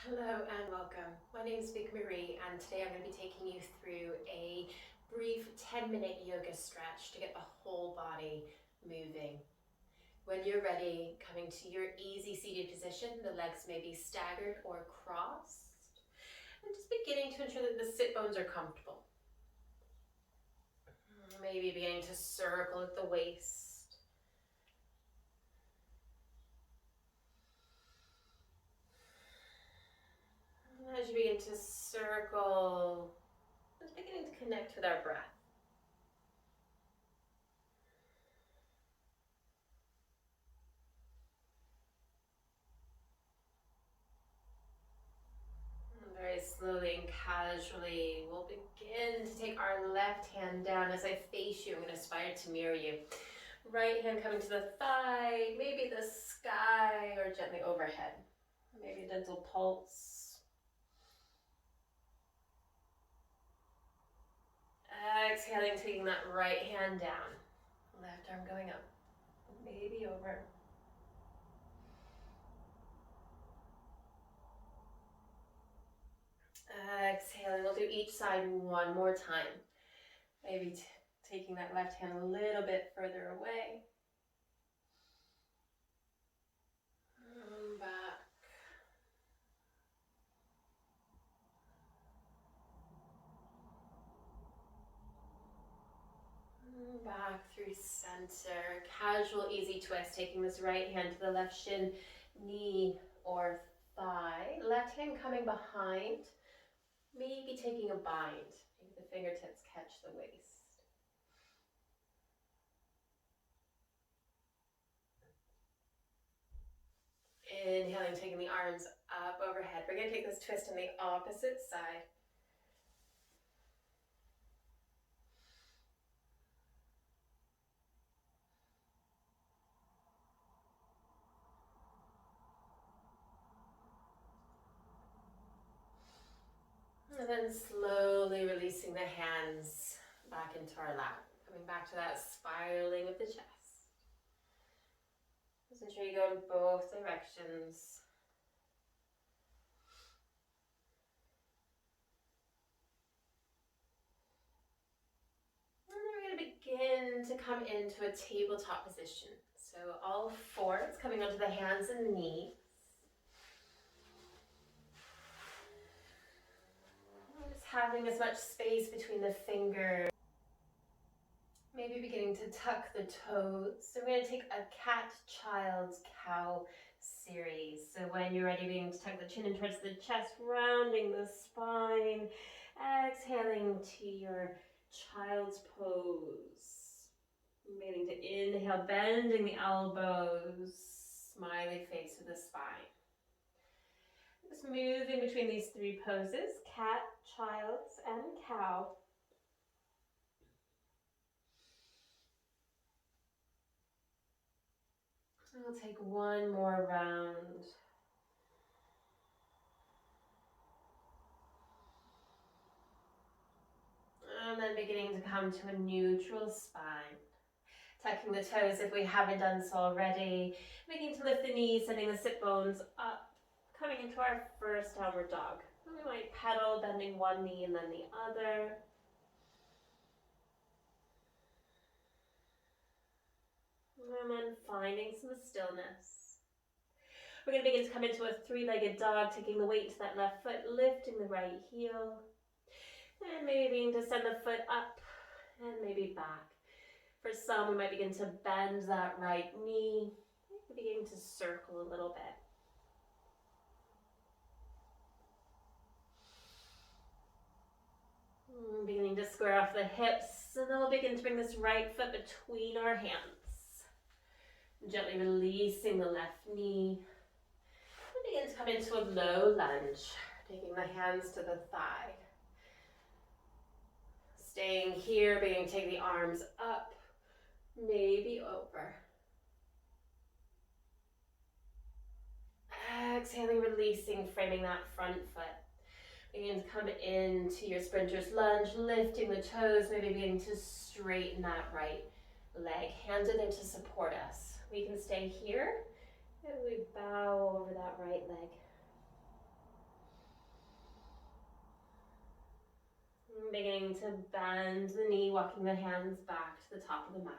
Hello and welcome. My name is Vickie-Marie and today I'm going to be taking you through a brief 10-minute yoga stretch to get the whole body moving. When you're ready, coming to your easy seated position, the legs may be staggered or crossed, and just beginning to ensure that the sit bones are comfortable. Maybe beginning to circle at the waist. As you begin to circle, just beginning to connect with our breath. Very slowly and casually, we'll begin to take our left hand down. As I face you, I'm going to aspire to mirror you. Right hand coming to the thigh, maybe the sky, or gently overhead. Maybe a gentle pulse. Exhaling, taking that right hand down. Left arm going up, maybe over. Exhaling, we'll do each side one more time. Maybe taking that left hand a little bit further away. Back. Back through center. Casual, easy twist. Taking this right hand to the left shin, knee, or thigh. Left hand coming behind. Maybe taking a bind. Maybe the fingertips catch the waist. Inhaling, taking the arms up overhead. We're going to take this twist on the opposite side. And then slowly releasing the hands back into our lap. Coming back to that spiraling of the chest. Just ensure you go in both directions. And then we're going to begin to come into a tabletop position. So all fours coming onto the hands and knees. Just having as much space between the fingers. Maybe beginning to tuck the toes. So we're going to take a cat, child, cow series. So when you're ready, beginning to tuck the chin in towards the chest, rounding the spine. Exhaling to your child's pose. Beginning to inhale, bending the elbows, smiley face with the spine. Just moving between these three poses, cat, child, and cow. We'll take one more round. And then beginning to come to a neutral spine. Tucking the toes if we haven't done so already. Beginning to lift the knees, sending the sit bones up. Coming into our first downward dog. We might pedal, bending one knee and then the other. And then finding some stillness. We're going to begin to come into a three-legged dog, taking the weight to that left foot, lifting the right heel. And maybe beginning to send the foot up and maybe back. For some, we might begin to bend that right knee, beginning to circle a little bit. Beginning to square off the hips, and then we'll begin to bring this right foot between our hands. Gently releasing the left knee. And begin to come into a low lunge, taking the hands to the thigh. Staying here, beginning to take the arms up, maybe over. Exhaling, releasing, framing that front foot. Begin to come into your sprinter's lunge, lifting the toes, maybe beginning to straighten that right leg. Hands are there to support us. We can stay here, and we bow over that right leg. Beginning to bend the knee, walking the hands back to the top of the mat.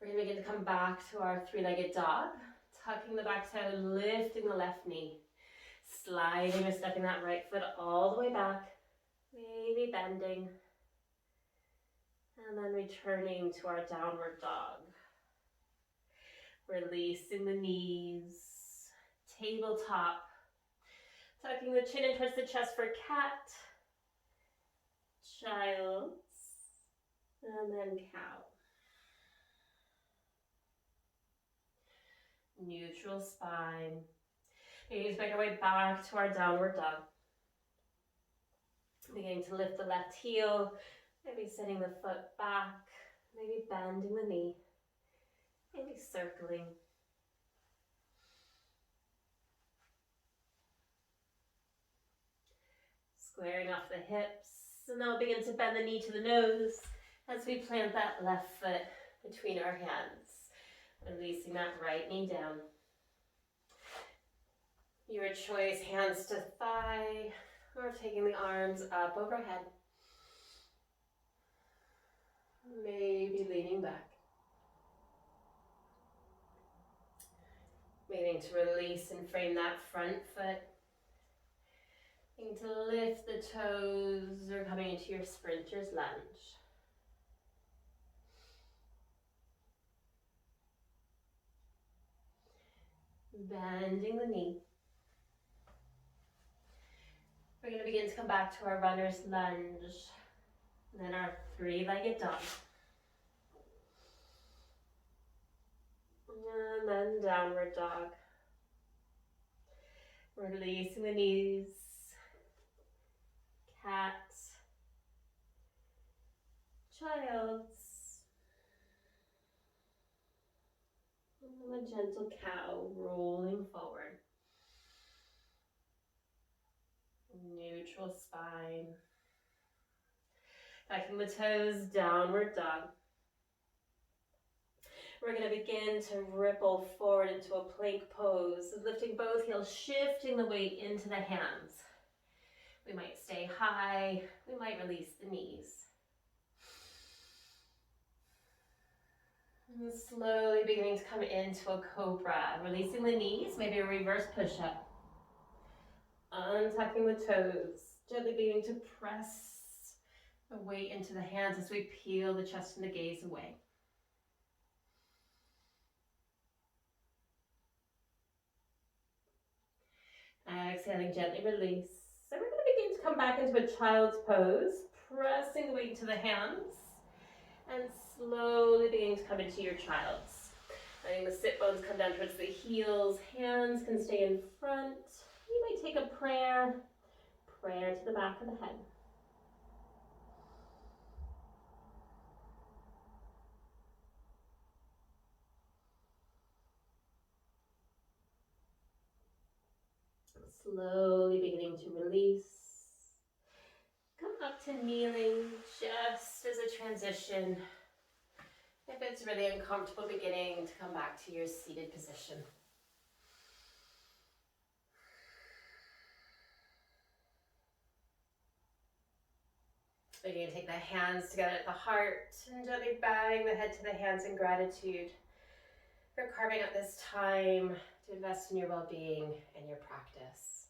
We're going to begin to come back to our three-legged dog, tucking the back toe, lifting the left knee, sliding or stepping that right foot all the way back, maybe bending, and then returning to our downward dog. Releasing the knees, tabletop, tucking the chin in towards the chest for cat, child's, and then cow. Neutral spine. Beginning to make our way back to our downward dog. Beginning to lift the left heel, maybe sending the foot back, maybe bending the knee, maybe circling. Squaring off the hips, and now begin to bend the knee to the nose as we plant that left foot between our hands, releasing that right knee down. Your choice, hands to thigh, or taking the arms up overhead. Maybe leaning back. Beginning to release and frame that front foot. Beginning to lift the toes or coming into your sprinter's lunge. Bending the knee. We're going to begin to come back to our runner's lunge, and then our three-legged dog. And then downward dog. Releasing the knees. Cat. Child's. And a gentle cow rolling forward. Neutral spine. Tucking the toes, downward dog. We're going to begin to ripple forward into a plank pose, lifting both heels, shifting the weight into the hands. We might stay high, we might release the knees. And slowly beginning to come into a cobra, releasing the knees, maybe a reverse push-up. Untucking the toes, gently beginning to press the weight into the hands as we peel the chest and the gaze away. Exhaling, gently release. So we're going to begin to come back into a child's pose, pressing the weight into the hands, and slowly beginning to come into your child's. Letting the sit bones come down towards the heels, hands can stay in front. You might take a prayer to the back of the head. Slowly beginning to release. Come up to kneeling just as a transition. If it's really uncomfortable, beginning to come back to your seated position. Beginning to take the hands together at the heart and gently bowing the head to the hands in gratitude for carving out this time to invest in your well-being and your practice.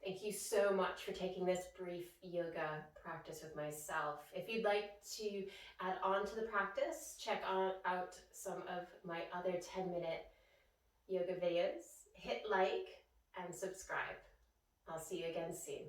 Thank you so much for taking this brief yoga practice with myself. If you'd like to add on to the practice, check out some of my other 10-minute yoga videos. Hit like and subscribe. I'll see you again soon.